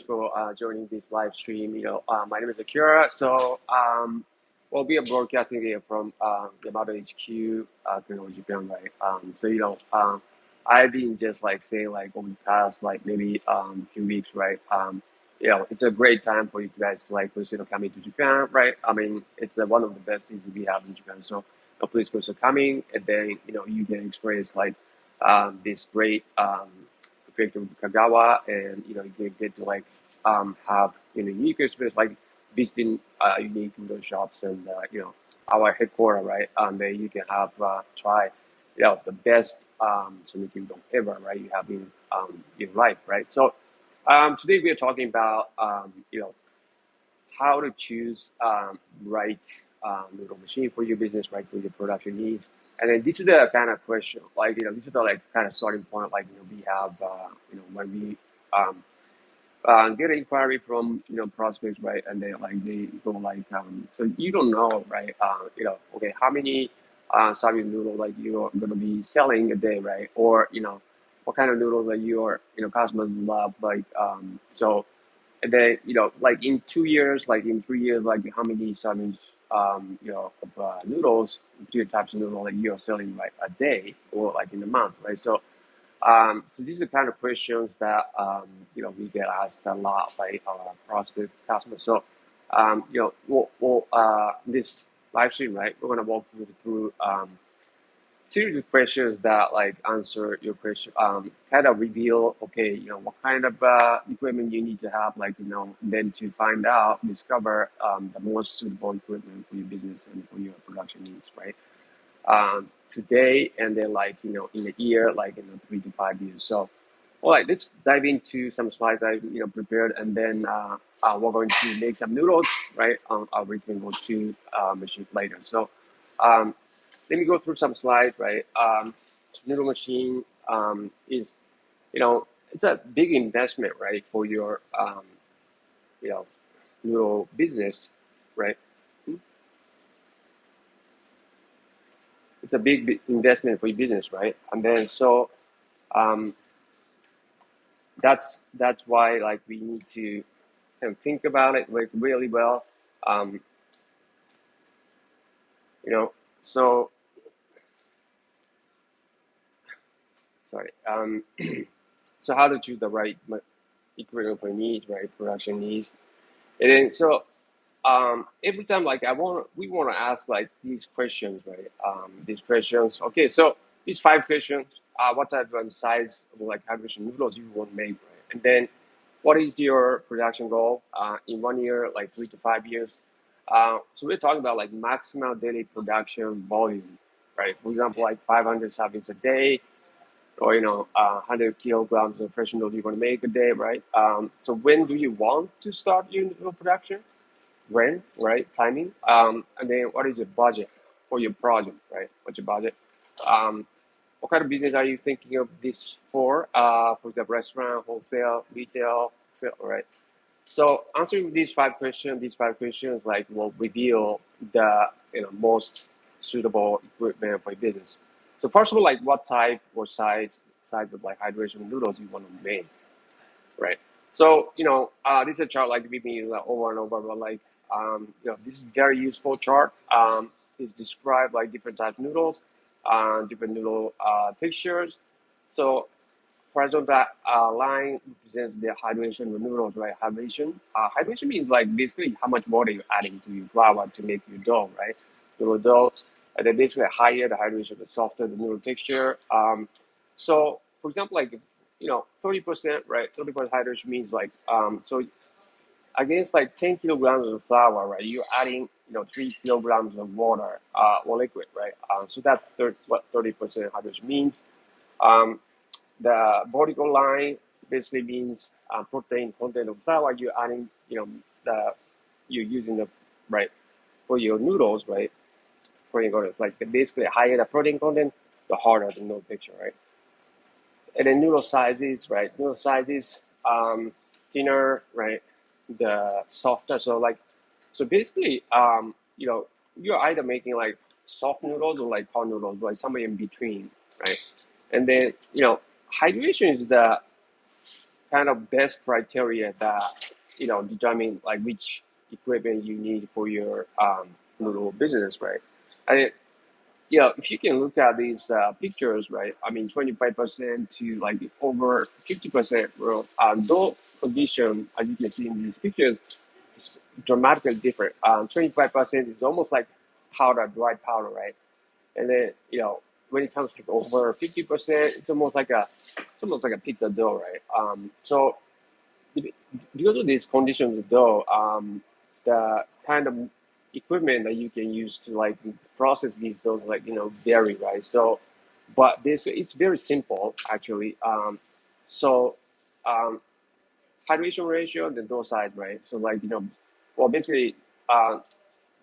for joining this live stream. My name is Akira. We'll be broadcasting here from Yamato HQ, Japan, right? I've been just like saying like over the past like maybe few weeks, right? It's a great time for you guys to like consider coming to Japan, right? I mean, it's one of the best things we have in Japan. So please consider coming, and then you can experience like this great prefecture of Kagawa, and you can get to like have unique experience like visiting unique noodle shops and our headquarters, right? There you can have try the best sonic noodle ever, right? You have in life, right? So today we are talking about how to choose right noodle machine for your business, right, for your production needs. And then this is the kind of question, like this is the like kind of starting point, like we have when we get an inquiry from prospects, right, and they like they go like so you don't know, right, okay, how many serving noodle like you're gonna be selling a day, right, or what kind of noodles that your customers love, like and then like in 2 years, like in 3 years, like how many servings of noodles, two types of noodle like you're selling like a day or like in a month, right? So these are kind of questions that we get asked a lot by our prospects customers. So this live stream, right, we're gonna walk you through series of questions that like answer your question, kind of reveal, okay, what kind of equipment you need to have, like then to find out, discover the most suitable equipment for your business and for your production needs, right? Today and then like in a year, like 3 to 5 years. So all right, let's dive into some slides I prepared, and then we're going to make some noodles, right? I'll return those to machine later. So um, let me go through some slides, right? Noodle machine is it's a big investment, right, for your you know noodle business, right? It's a big investment for your business, right? And then um, that's why like we need to kind of think about it like really well. Um, you know, so sorry. So how to choose the right equipment for needs, right? Production needs, and then every time like we want to ask like these questions, right? These questions. Okay, so these 5 questions. What type of size of like hydration noodles you want to make, right? And then what is your production goal in 1 year, like 3 to 5 years? So we're talking about like maximum daily production volume, right? For example, like 500 servings a day, or 100 kilograms of fresh noodle you're going to make a day, right? So when do you want to start your noodle production? When, right? Timing. And then what is your budget for your project, right? What's your budget? Um, what kind of business are you thinking of this for? For the restaurant, wholesale, retail, sale, right? So answering these five questions like will reveal the most suitable equipment for your business. So first of all, like what type or size of like hydration noodles you want to make, right? So this is a chart like we've been using like, over and over, but like this is very useful chart. It's described like different types of noodles, different noodle textures. So for example, that line represents the hydration of noodles, right? Hydration means like basically how much water you're adding to your flour to make your dough, right? Noodle dough. And then basically higher the hydration, the softer the noodle texture. So for example, like 30%, right? 30% hydration means like so against like 10 kilograms of flour, right? You're adding 3 kilograms of water or liquid, right? So that's what 30% hydration means. Um, the vertical line basically means protein content of flour. You're adding, you're using the right for your noodles, right? Protein content, like basically higher the protein content, the harder the noodle texture, right? And then noodle sizes, right? Noodle sizes, thinner, right? The softer. So basically, you're either making like soft noodles or like hard noodles, like somewhere in between, right? And then hydration is the kind of best criteria that determine like which equipment you need for your noodle business, right? I if you can look at these pictures, right? I mean, 25% to like over 50%, well, though condition, as you can see in these pictures, is dramatically different. 25% is almost like powder, dry powder, right? And then when it comes to over 50%, it's almost like a pizza dough, right? So because of these conditions, though, the kind of equipment that you can use to like process these those like vary, right? So, but this it's very simple actually. So, um, hydration ratio and the dough size, right? So like well basically, uh,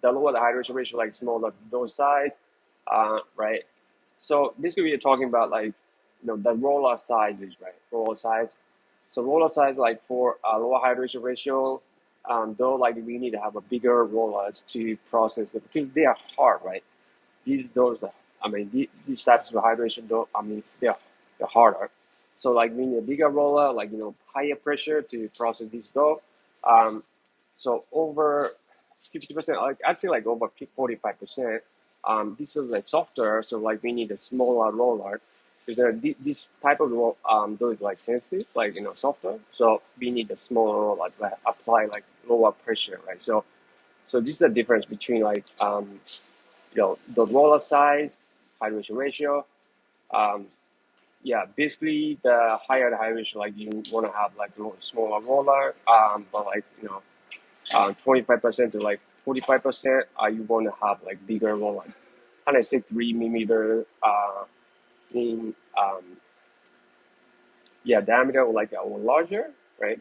the lower the hydration ratio, like smaller the dough size, right? So basically, we're talking about like the roller sizes, right? Roller size. So roller size, like for a lower hydration ratio, though, like we need to have a bigger rollers to process it because they are hard, right? Those, I mean, these types of hydration, though, I mean, they're harder. So like we need a bigger roller, like higher pressure to process this dough. Um, so over 50%, like I'd say like over 45%. This is like softer, so like we need a smaller roller because this type of dough is like sensitive, like softer. So we need a smaller roller to apply like lower pressure, right? So this is the difference between like the roller size, hydration ratio. Um, yeah, basically the higher the hydration, like you want to have like a smaller roller, but like 25% to like 45%, you want to have like bigger roller, like 163 millimeter in diameter or like or larger, right?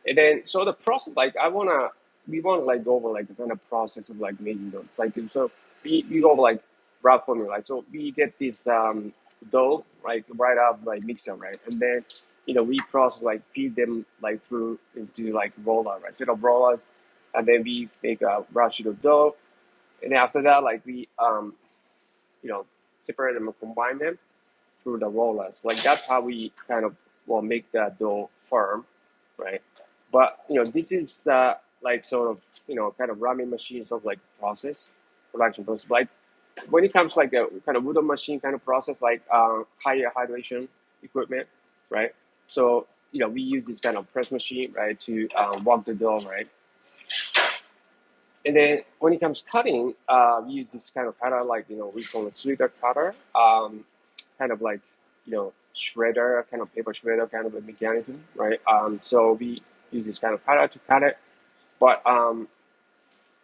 And then so the process, like we wanna like go over like the kind of process of like making them. Like so we go over like rough formula. Like, so we get this dough like right out like mixer, right? And then we process like feed them like through into like roller, right? Set of rollers, and then we make a rough sheet of dough. And then after that, like we you know separate them and combine them through the rollers. Like that's how we kind of make that dough firm, right? But this is like sort of kind of ramen machine sort of like process, production process. Like when it comes like a kind of wooden machine kind of process, like higher hydration equipment, right? So we use this kind of press machine, right, to walk the dough, right? And then when it comes cutting, we use this kind of cutter, like we call it sweeter cutter, kind of like shredder, kind of paper shredder, kind of a mechanism, right? So we use this kind of cutter to cut it, but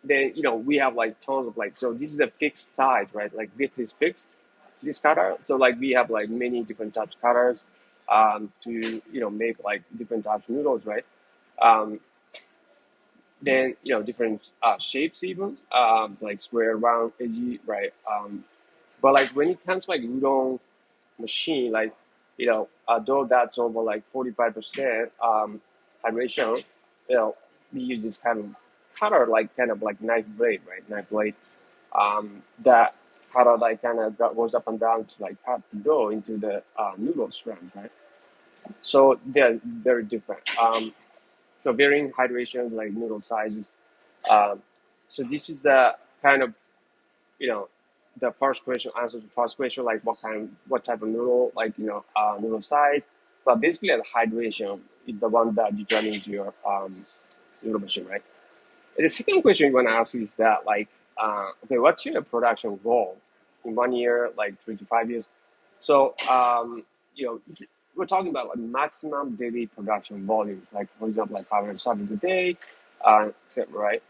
then we have like tons of like, so this is a fixed size, right? Like width is fixed, this cutter. So like we have like many different types of cutters to make like different types of noodles, right? Um, then different shapes even like square, round, edgy, right? But like when it comes to like udon machine, like though that's over like 45% hydration, we use this kind of cutter, like kind of like knife blade, right? Knife blade. That cutter like kind of goes up and down to like cut the dough into the noodle strand, right? So they're very different. So varying hydration, like noodle sizes. Um, so this is the kind of you know the first question, answer to the first question, like what type of noodle, like noodle size. But basically the hydration is the one that determines your noodle machine, right? And the second question you want to ask is that like okay, what's your production goal in 1 year, like 3 to 5 years? So we're talking about like maximum daily production volume, like for example like 500 servings a day, etc., right?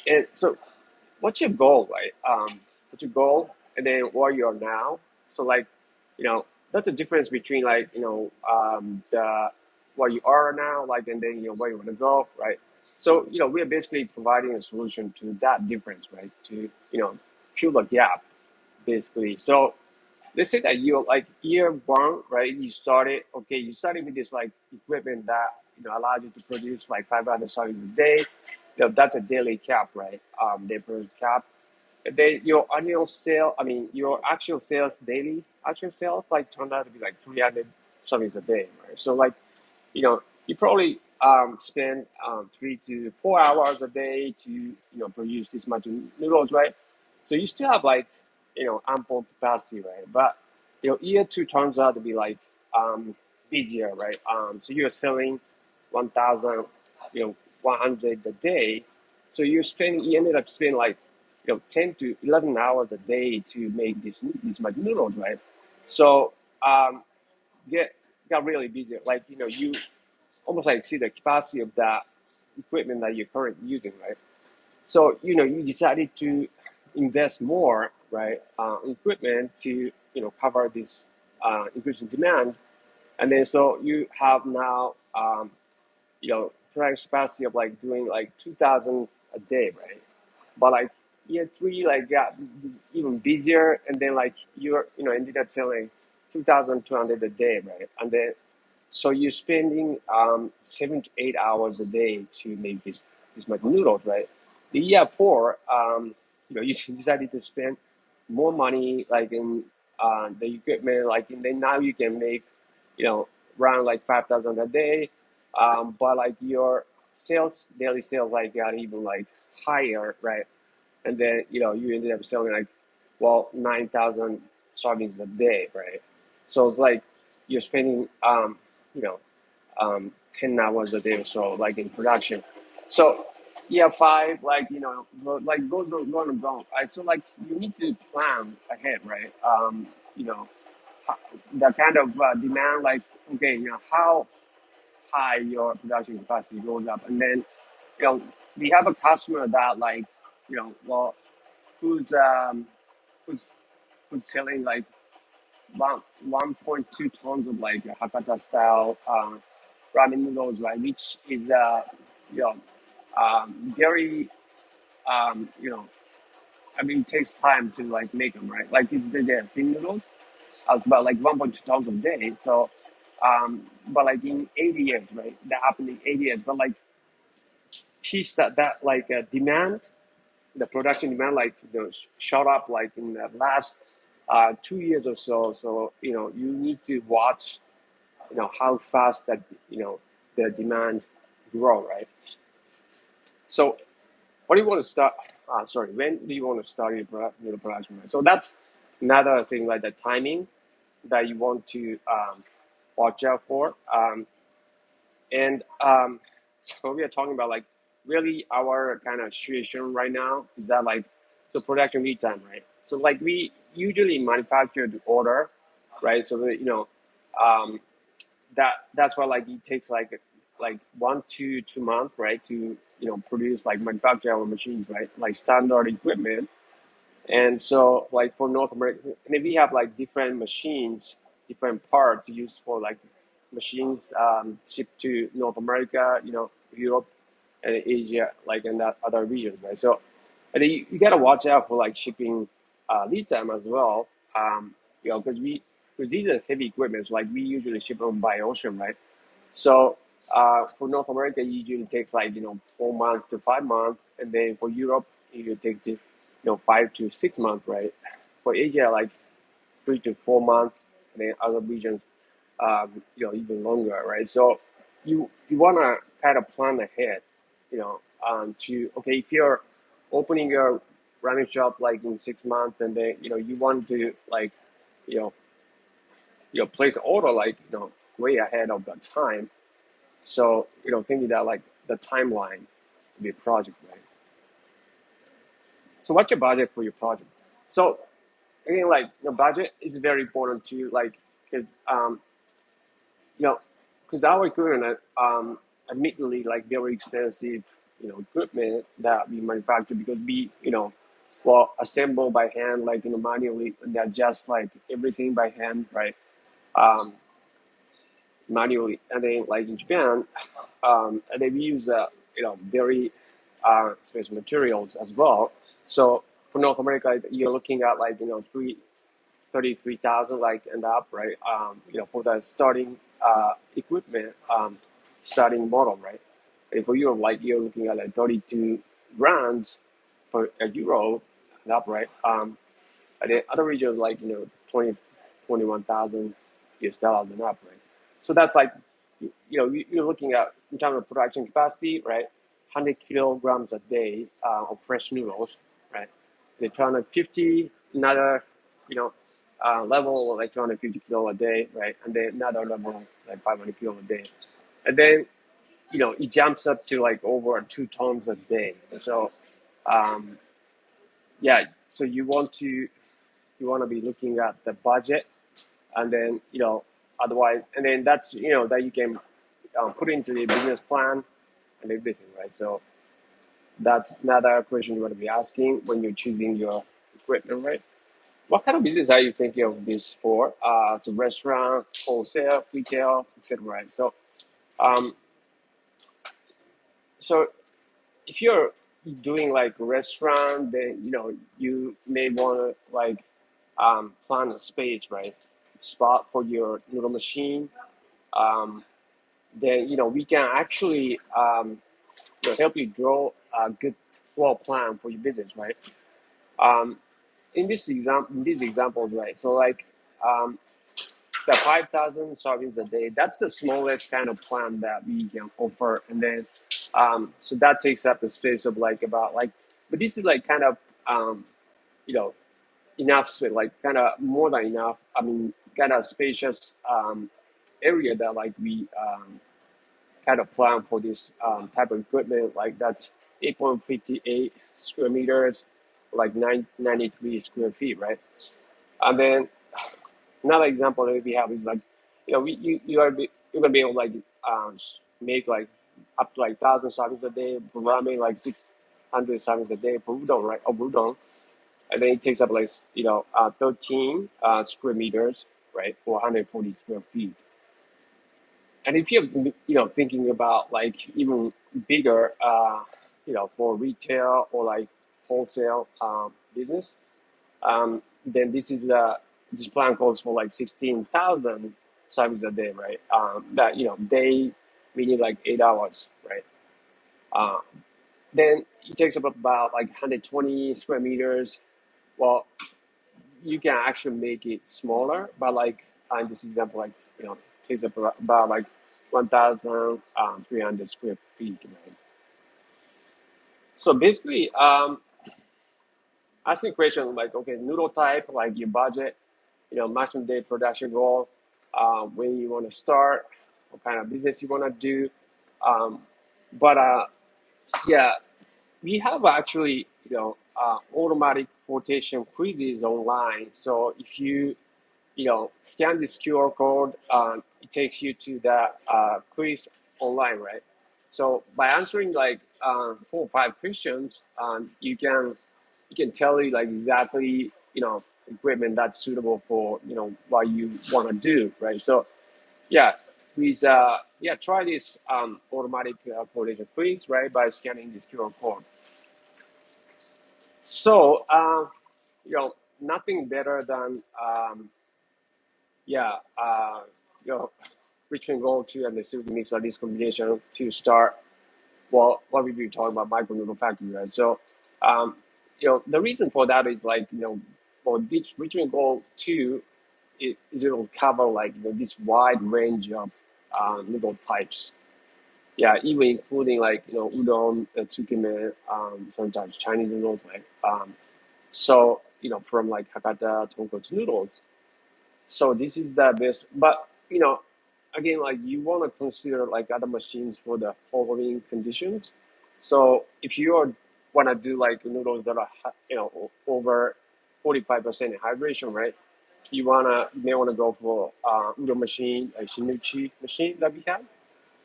And so what's your goal, right? What's your goal, and then where you are now. So like, that's the difference between like the where you are now, like, and then where you want to go, right? So we are basically providing a solution to that difference, right? To fill the gap, basically. So let's say that you're like year one, right? You started with this like equipment that allows you to produce like 500 servings a day. That's a daily cap, right? Day per cap. And then your annual sale, I mean, your actual sales, daily actual sales, like turned out to be like servings a day, right? So like, you probably spend 3 to 4 hours a day to produce this much noodles, right? So you still have like ample capacity, right? But year two turns out to be like busier, right? So you're selling 1,000, 100 a day. So you ended up spending like 10 to 11 hours a day to make this much noodles, right? So get got really busy. Like you almost like see the capacity of that equipment that you're currently using, right? So you decided to invest more, right, equipment to cover this increasing demand, and then so you have now production capacity of like doing like 2,000 a day, right? But like year three like got even busier, and then like you're ended up selling 2,200 a day, right? And then so you're spending 7 to 8 hours a day to make this much noodles, right? The year four, you decided to spend more money like in the equipment, like and then now you can make you know around like 5,000 a day, but like your daily sales like got even like higher, right? And then you ended up selling like 9,000 servings a day, right? So it's like you're spending you know 10 hours a day or so like in production. So yeah, five like like goes on going and going. Right? So like you need to plan ahead, right? You know the kind of demand, like okay, how high your production capacity goes up, and then you know we have a customer that like who's who's who's selling like 1.2 tons of like Hakata style ramen noodles, right? Which is you know very you know I mean it takes time to like make them, right? Like it's the thin noodles. About like 1.2 tons a day. So, but like in 80 years, right? That happened in 80 years. But like, she's that like demand, the production demand, like shot up like in the last 2 years or so. So you need to watch, how fast that the demand grow, right? So, what do you want to start? Sorry, when do you want to start your production? Right? So that's another thing, like the timing that you want to watch out for. And so we are talking about like really our kind of situation right now is that like so production lead time, right? So like we usually manufacture to order, right? So that um, that's why like it takes like 1 to 2 months, right, to produce like manufacture our machines, right? Like standard equipment. And so, like for North America, and then we have like different machines, different parts used for like machines shipped to North America, Europe and Asia, like in that other regions, right? So, and then you gotta watch out for like shipping lead time as well, because because these are heavy equipment, so like we usually ship them by ocean, right? So for North America, it usually takes like 4 months to 5 months, and then for Europe, it usually takes 5 to 6 months, right? For Asia, like 3 to 4 months, and then other regions, even longer, right? So you wanna kind of plan ahead, to okay if you're opening your ramen shop like in 6 months, and then you want to like you know place order like way ahead of the time. So thinking that like the timeline to be a project, right? So what's your budget for your project? So again, like budget is very important to like because you know because our equipment admittedly like very expensive equipment that we manufacture because we assemble by hand like manually, and they're just like everything by hand, right? um, Manually, and then like in Japan, and they use very expensive materials as well. So for North America, you're looking at like 33,000 like and up, right? For the starting equipment, starting model, right? And for Europe, like you're looking at like 32 brands for a euro and up, right? And then other regions like 20, 21,000 US dollars and up, right? So that's like, you're looking at in terms of production capacity, right? 100 kilograms a day of fresh noodles, right? They're 250, another, level like 250 kilo a day, right? And then another level like 500 kilo a day, and then it jumps up to like over 2 tons a day. So um, yeah, so you want to be looking at the budget, and then otherwise, and then that's that you can put into the business plan and everything, right? So that's another question you want to be asking when you're choosing your equipment, right? What kind of business are you thinking of this for? So restaurant, wholesale, retail, etc. Right? Um, so if you're doing like restaurant, then you may want to like plan a space, right? Spot for your noodle machine. Um, then we can actually help you draw a good floor plan for your business, right? Um, in these examples, right? So like um, the 5,000 servings a day, that's the smallest kind of plan that we can offer, and then so that takes up the space of like about like, but this is like kind of you know enough space, like kind of more than enough. I mean, kind of spacious area that like we kind of plan for this type of equipment. Like that's 8.58 square meters, like 93 square feet, right? And then another example that we have is like, you're gonna be able to like make like up to like 1,000 servings a day, for ramen like 600 servings a day for udon, right? Of udon, and then it takes up like 13 square meters, right, for 140 square feet. And if you're thinking about like even bigger, for retail or like wholesale business, then this plan calls for like 16,000 servings a day, right? That day meaning like 8 hours, right? Um, then it takes up about like 120 square meters. Well, you can actually make it smaller, but like in this example, like takes up about like 1,300 square feet, right? So basically, asking question like, okay, noodle type, like your budget, maximum day production goal, when you want to start, what kind of business you want to do. Um, but yeah, we have actually, automatic quotation quizzes online. So if you, scan this QR code, it takes you to that quiz online, right? So by answering like 4 or 5 questions, you can tell you like exactly equipment that's suitable for what you want to do, right? So yeah, please try this automatic quotation quiz, right, by scanning this QR code. So nothing better than yeah you know Richmond Gold 2 and the Silky Mix are this combination to start what we be talking about micro noodle factory, right? So um, the reason for that is like for this Richmond Gold 2, it will cover like this wide range of noodle types. Yeah, even including like udon, tsukime, sometimes Chinese noodles, like so from like Hakata tonkotsu noodles. So this is the best, but again, like you want to consider like other machines for the following conditions. So if you want to do like noodles that are over 45% hydration, right? You may wanna go for udon machine, like Shinuchi machine that we have.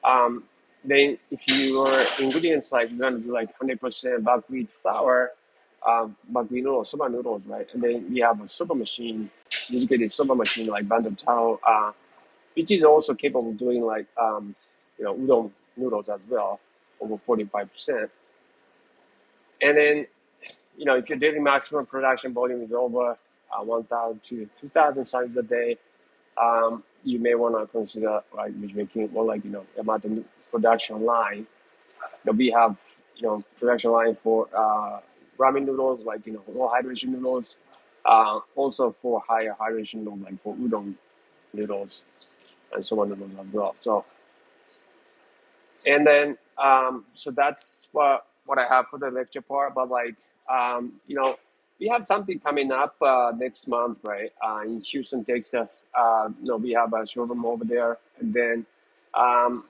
Um, then if your ingredients like you're gonna do like 100% buckwheat flour, buckwheat noodles, soba noodles, right? And then we have a soba machine, dedicated soba machine like Bando Taro, which is also capable of doing like udon noodles as well, over 45%. And then if your daily maximum production volume is over 1,000 to 2,000 servings a day, you may want to consider like making more like amount of production line. We have production line for ramen noodles, like low hydration noodles, also for higher hydration noodles like for udon noodles. and so on and on as well. So and then so that's what I have for the lecture part. But like we have something coming up next month, right? In Houston, Texas. We have a showroom over there, and then um,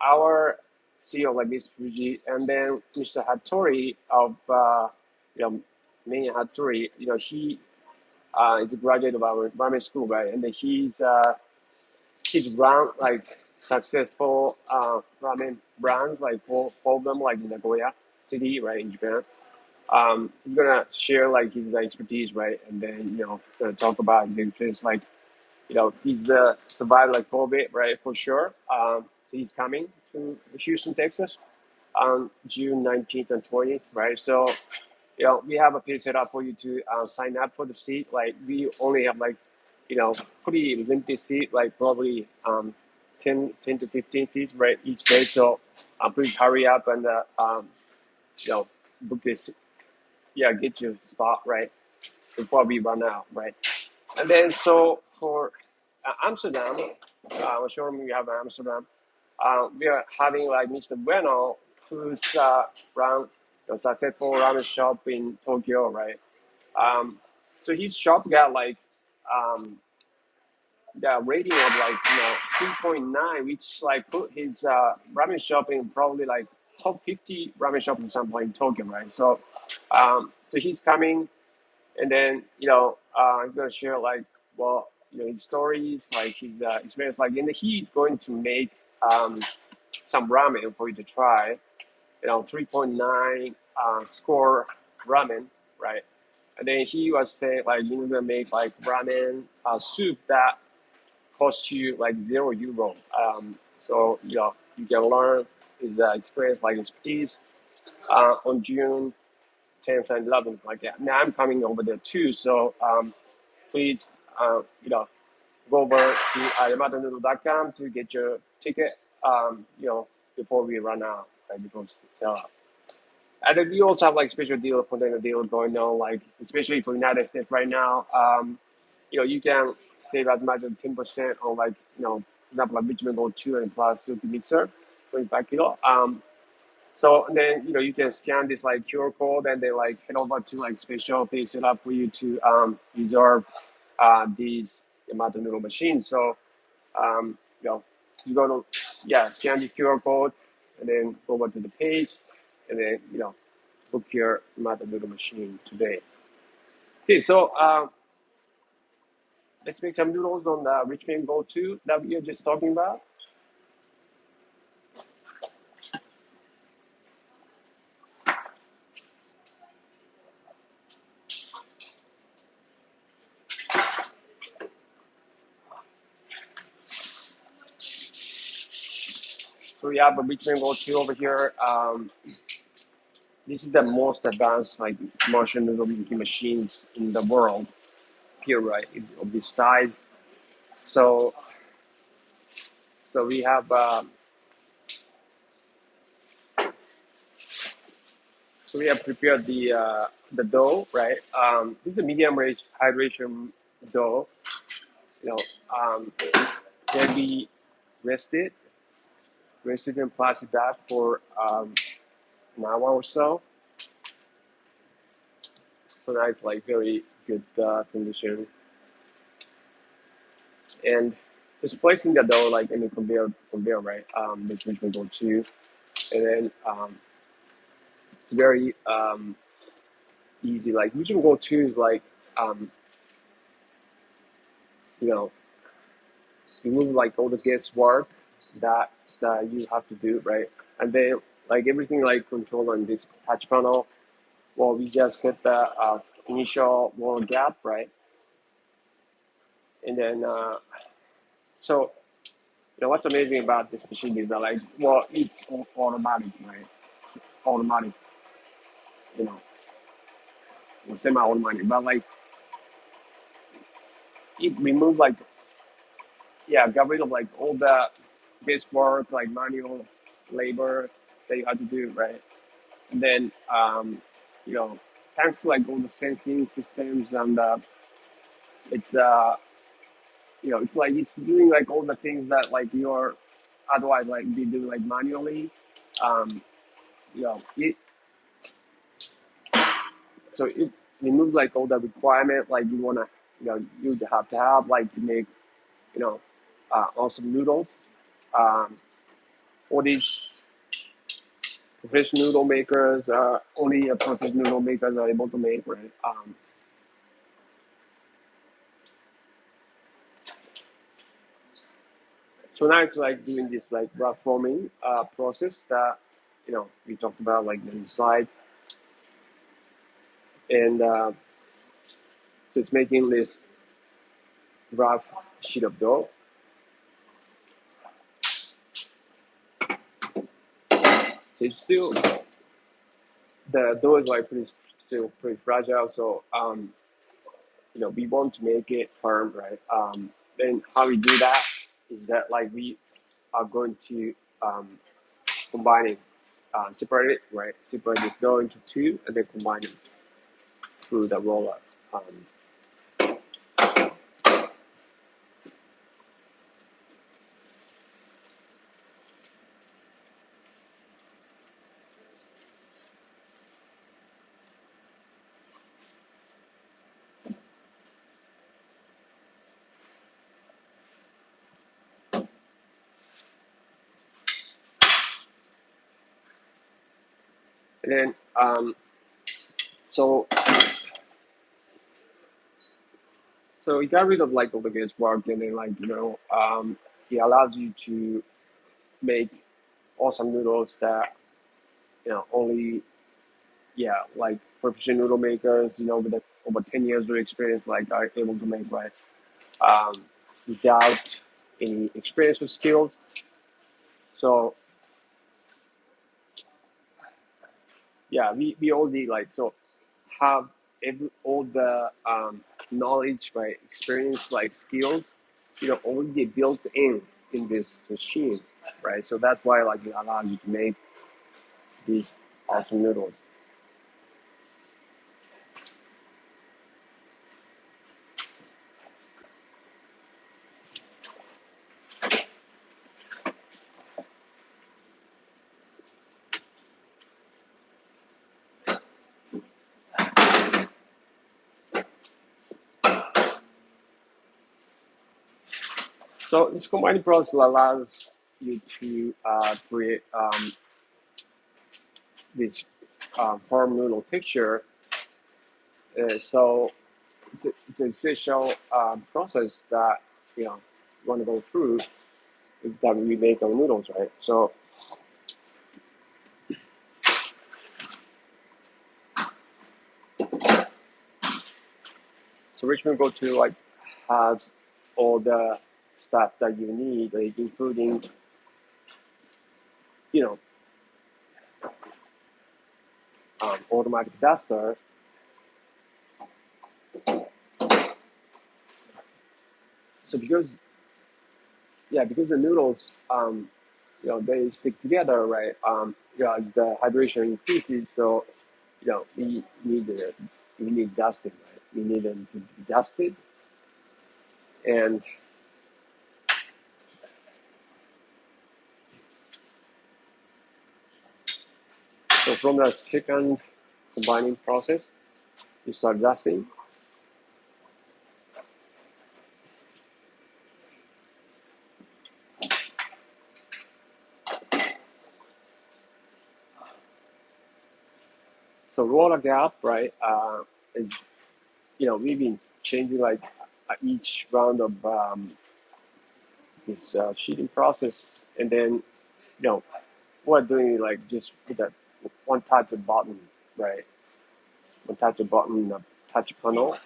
our CEO, like Mr. Fuji, and then Mr. Hattori of you know Mei Hattori. He is a graduate of our ramen school, right? And then he's run like successful ramen brands, like four of them, like in Nagoya City, right, in Japan. He's gonna share like his expertise, right, and then gonna talk about his experience. Like he's survived like COVID, right, for sure. He's coming to Houston, Texas, on June 19th and 20th, right? So we have a page set up for you to sign up for the seat. Like we only have like, pretty limited seat, like probably 10 to 15 seats, right, each day. So please hurry up and, you know, book this, yeah, get your spot, right, before we run out, right? And then so for Amsterdam, showroom we have in Amsterdam, we are having like Mr. Bueno, who's run a successful ramen shop in Tokyo, right? Um, so his shop got like um, the rating of like 3.9, which like put his ramen shop in probably like top 50 ramen shop in some point in Tokyo, right? So so he's coming, and then he's gonna share like his stories, like his experience, like, and he's going to make some ramen for you to try. 3.9 score ramen, right? And then he was saying like you're gonna make like ramen soup that costs you like €0. So you can learn his experience, like expertise, on June 10th and 11th, like that. Now I'm coming over there too, so please go over to yamatonoodle.com to get your ticket. Before we run out, right? Because it's sell out. And then we also have like special deal, container deal going on, like especially for United States right now. You can save as much as 10% on like for example, like Richmond Gold 2 and plus silky mixer, 25 kilo. So and then you can scan this like QR code and then like head over to like special page set up for you to reserve these Yamato noodle machines. So you go to scan this QR code and then go over to the page and then book your Yamato noodle machine today. Okay, so let's make some noodles on the Richmond Gold 2 that we are just talking about. So we have a Richmond Gold 2 over here. This is the most advanced like commercial noodle making machines in the world, here, right, of this size. So we have prepared the dough, right? This is a medium rich hydration dough. You know, um, can be rested, in plastic bag for an hour or so. So now it's like very good condition. And just placing the dough like in the conveyor, right? Which we go to, and then it's very easy. Like we can go to is like um, you know remove like all the guesswork that you have to do, right? And then like everything like control on this touch panel. Well, we just set the initial wall gap, right? And then so what's amazing about this machine is that like it's automatic, right? Automatic, you know, or semi-automatic, but like it removed like got rid of like all the guesswork, like manual labor that you had to do, right? And then you know thanks to like all the sensing systems and it's it's like it's doing like all the things that like you're otherwise like be doing like manually. Um, it so it removes like all the requirement like you wanna you have to have like to make you know awesome noodles. Um, all these professional noodle makers only professional noodle makers are able to make, right? So now it's like doing this like rough forming process that we talked about like the slide, and so it's making this rough sheet of dough. So it's still the dough is like still pretty fragile. So we want to make it firm, right? Then how we do that is that like we are going to combine it, separate it, right? Separate this dough into two, and then combine it through the roller. Um, and then so so it got rid of like all the guesswork, and then like it allows you to make awesome noodles that only like professional noodle makers with over 10 years of experience like are able to make, right? um, Without any experience or skills. So yeah, we only like so have all the knowledge, right, experience, like skills, already built in this machine, right? So that's why like it allows you to make these awesome noodles. So this combining process allows you to create this firm noodle texture. So it's an essential process that you want to go through that we make our noodles, right? So Richmond Go to like has all the stuff that you need, like including you know automatic duster. So because the noodles they stick together, right? The hydration increases, so we need dusting, right? We need them to be dusted, and so from the second combining process, you start dusting. So roller gap, right? Is we've been changing like each round of this sheeting process, and then we're doing like just with that one touch of button, right? One touch of button, touch panel.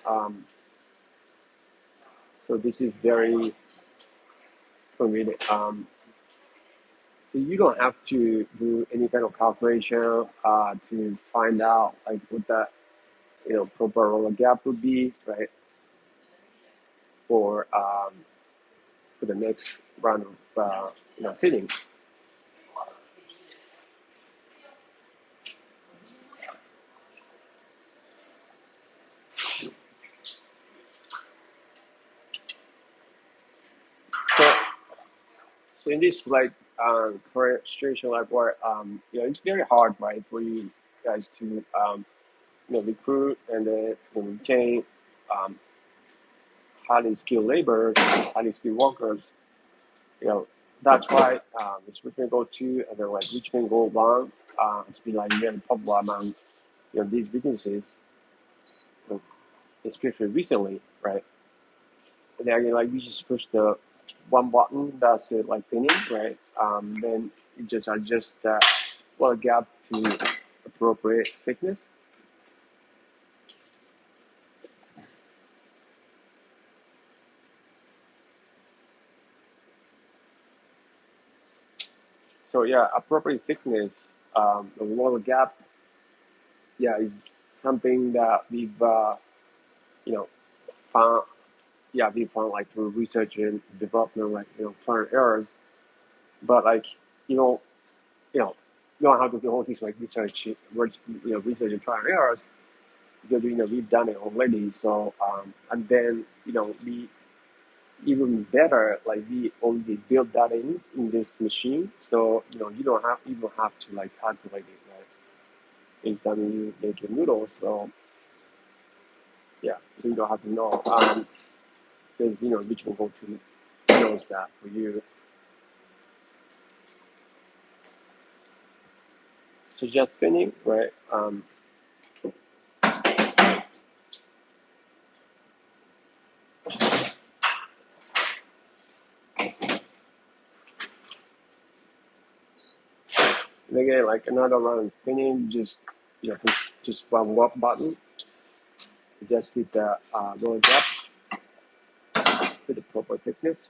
So this is very convenient. So you don't have to do any kind of calculation to find out like what the proper roller gap would be, right? For for the next round of fitting. So in this like current situation, like where it's very hard, right, for you guys to recruit and then retain um, highly skilled labor, highly skilled workers. You know, that's why this Richmond Go 2 and then like Richmond Go 1, it's been like very popular among these businesses, you know, especially recently, right? And then again, like we just push the one button that's it like thinning, right? Then you just adjust that well gap to appropriate thickness. So yeah, appropriate thickness, the wall gap, yeah, is something that we've you know found. Yeah, we found like through research and development, like trial and errors. But like you know, you know, you don't have to do all these like research and trial and errors because we've done it already. So and then we even better like we already built that in this machine. So you don't have even have to like calculate it right anytime you make your noodles. So yeah, so you don't have to know because which will go to knows that for you. So just thinning, right? And again, like another round of thinning, just push just one walk button, adjust it the roll up to the proper thickness.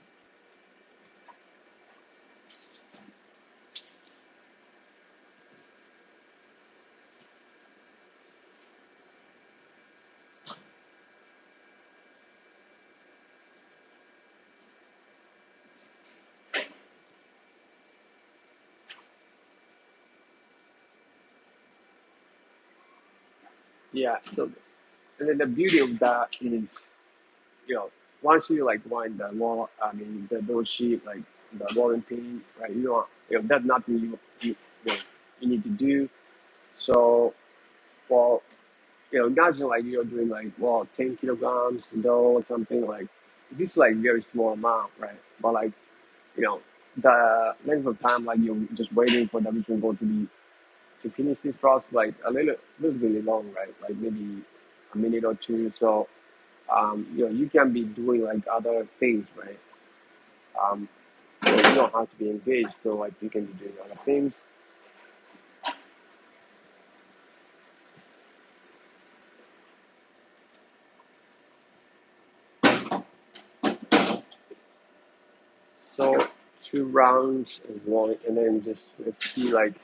Yeah. So and then the beauty of that is you know once you like wind the wall, I mean the dough sheet like the rolling pin, right? That's nothing you need to do. So well imagine like you're doing like 10 kilograms dough or something like this is like very small amount, right? But like you know, the length of time like you're just waiting for the machine board to finish this process like a little really long, right? Like maybe a minute or two. So you can be doing like other things, right? Um, so you don't have to be engaged. So like you can be doing other things. So 2 rounds and one, and then just let's see like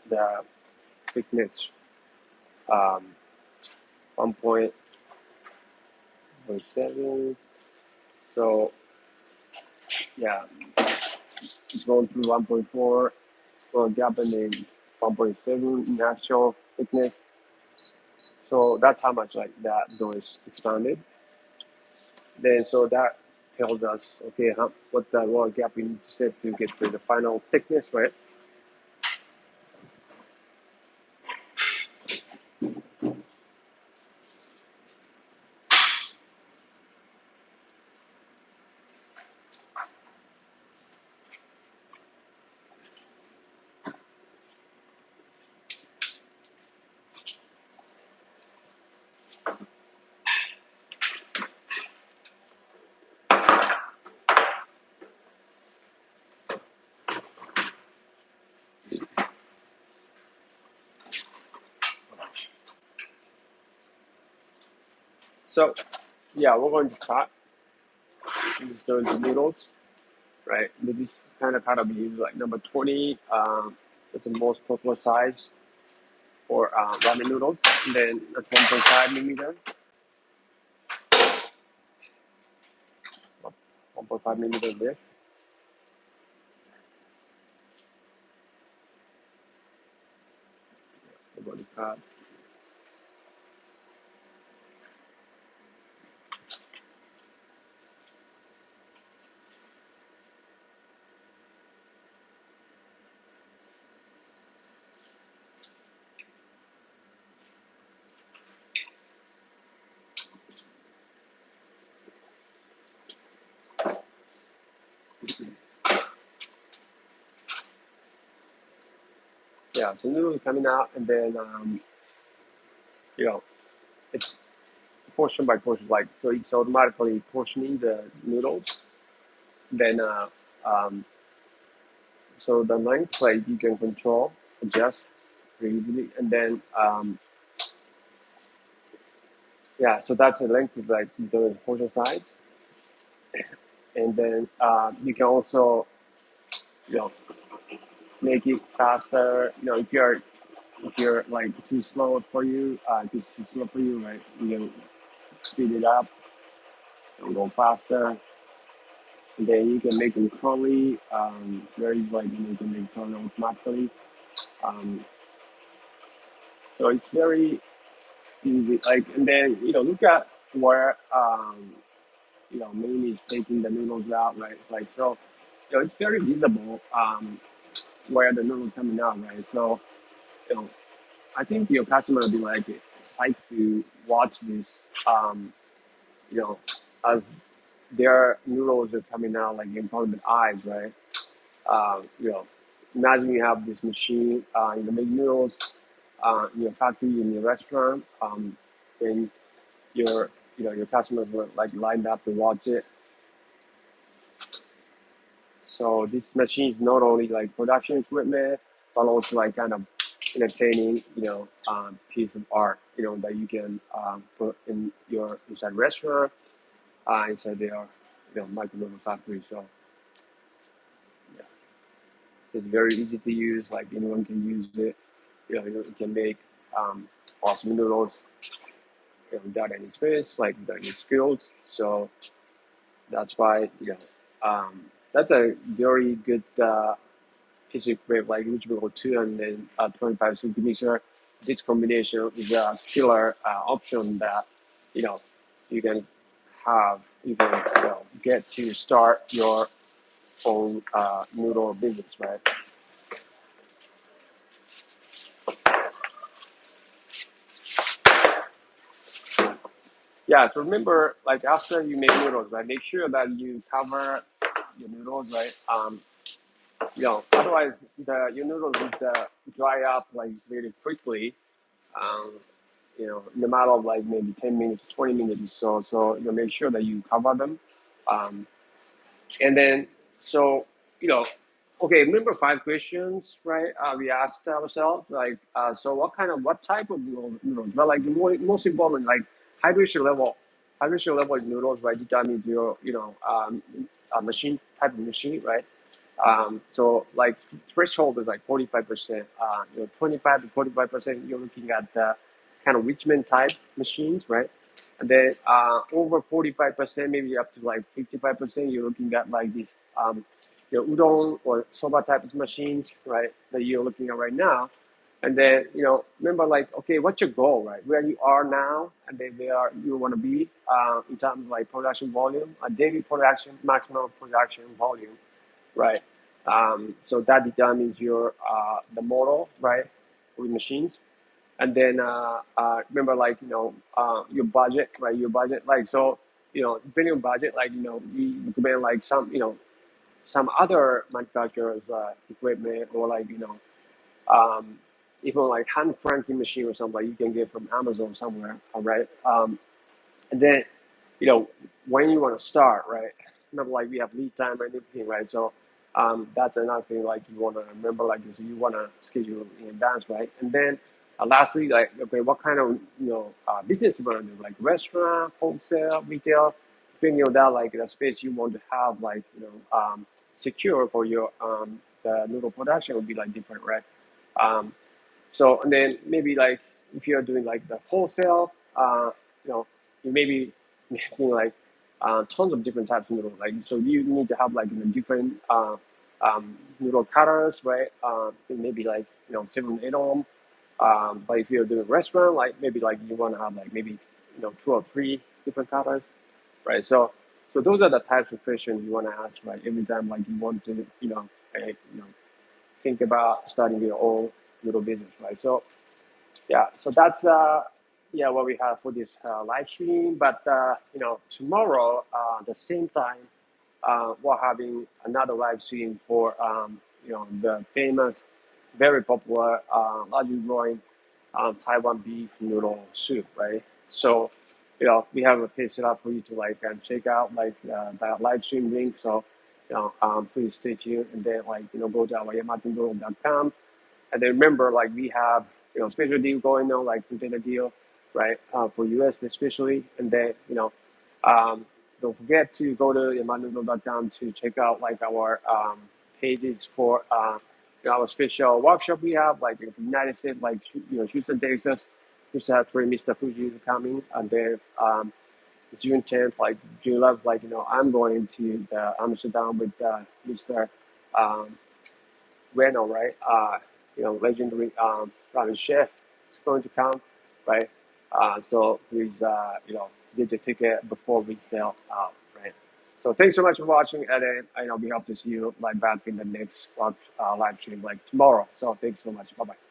the thickness, um, 1.7. So yeah, it's going through 1.4 for gap and then 1.7 in actual thickness. So that's how much like that dough is expanded. Then so that tells us okay what the wall gap we need to set to get to the final thickness, right? So yeah, we're going to cut these the noodles, right? But this is kind of how to be used like number 20. It's the most popular size for ramen noodles. And then that's 1.5 millimeter, 1.5 millimeter this. We're going to cut. Yeah, so noodles coming out, and then you know it's portion by portion, like so it's automatically portioning the noodles. Then um, so the length like you can control, adjust pretty easily, and then yeah, so that's the length of like the portion size, and then you can also you know make it faster. You know, if you're like too slow for you, if it's too slow for you, right? You can speed it up and go faster. And then you can make them curly. It's very like you can make curly automatically. Um, so it's very easy. Like and then look at where mainly is taking the noodles out, right? Like so, it's very visible where the noodles coming out, right? So you know I think your customer will be like psyched to watch this, you know, as their noodles are coming out like in front of their eyes, right? You know, imagine you have this machine, make noodles in your factory, in your restaurant, and your customers were like lined up to watch it. So this machine is not only like production equipment, but also like kind of entertaining, piece of art, that you can put in your inside restaurant, inside their, microwave factory. So yeah, it's very easy to use. Like anyone can use it. You can make awesome noodles without any experience, like without any skills. So that's why, that's a very good. Physics with like reachable 2 and then 25 centimeter. This combination is a killer option that you know you can you can get to start your own noodle business, right? Yeah, so remember, like after you make noodles, right? Make sure that you cover your noodles, right? Otherwise your noodles would dry up like really quickly. Um, in a matter of like maybe 10 minutes, 20 minutes or so. So make sure that you cover them. Um, and then, so, you know, okay, remember 5 questions, right? We asked ourselves, like, so what type of noodles? But like most important, like hydration level, in noodles, right, determines your, a machine type of machine, right? So like threshold is like 45%, 25 to 45%, you're looking at the kind of Richmond type machines, right? And then over 45%, maybe up to like 55%, you're looking at like these, udon or soba type of machines, right? That you're looking at right now. And then, remember like, okay, what's your goal, right? Where you are now and then where you want to be in terms of like production volume, a daily production, maximum production volume, right? So that determines your the model, right, with machines. And then remember, like your budget, right? Your budget, like so, depending on budget, like we recommend like some other manufacturers equipment or like um, even like hand cranking machine or something like you can get from Amazon somewhere, all right? And then you know, when you want to start, right? Remember, like we have lead time and everything, right? So that's another thing, like you want to remember, like so you want to schedule in advance, right? And then lastly, like okay, what kind of business you want to do, like restaurant, wholesale, retail, depending on that, like the space you want to have, like secure for your the noodle production would be like different, right? Um, so and then maybe like if you're doing like the wholesale, you know, you maybe making like tons of different types of noodles. Like so you need to have like different noodle cutters, right? Maybe like 7 8 of them. But if you're doing a restaurant, like maybe like you want to have like maybe 2 or 3 different cutters, right? So those are the types of questions you want to ask, right? Every time like you want to think about starting your own little business, right? So yeah, so that's yeah what we have for this live stream. But tomorrow, the same time, we're having another live stream for the famous, very popular, largely growing Taiwan beef noodle soup, right? So, we have a page set up for you to like check out like that live stream link. So, please stay tuned and then like go to our yamato.com. And then remember, like we have special deal going on, like container deal, right? For US especially. And then don't forget to go to yamato.com to check out like our pages for our special workshop we have, like in the United States, like Houston, Texas. We just have Mr. Fuji coming, and then June 10th, like June 11th, like I'm going to the Amsterdam with Mr. Um, Reno, right? Legendary ramen chef is going to come, right? So please, get your ticket before we sell out, right? So thanks so much for watching, and then we hope to see you like back in the next live stream like tomorrow. So thanks so much. Bye bye.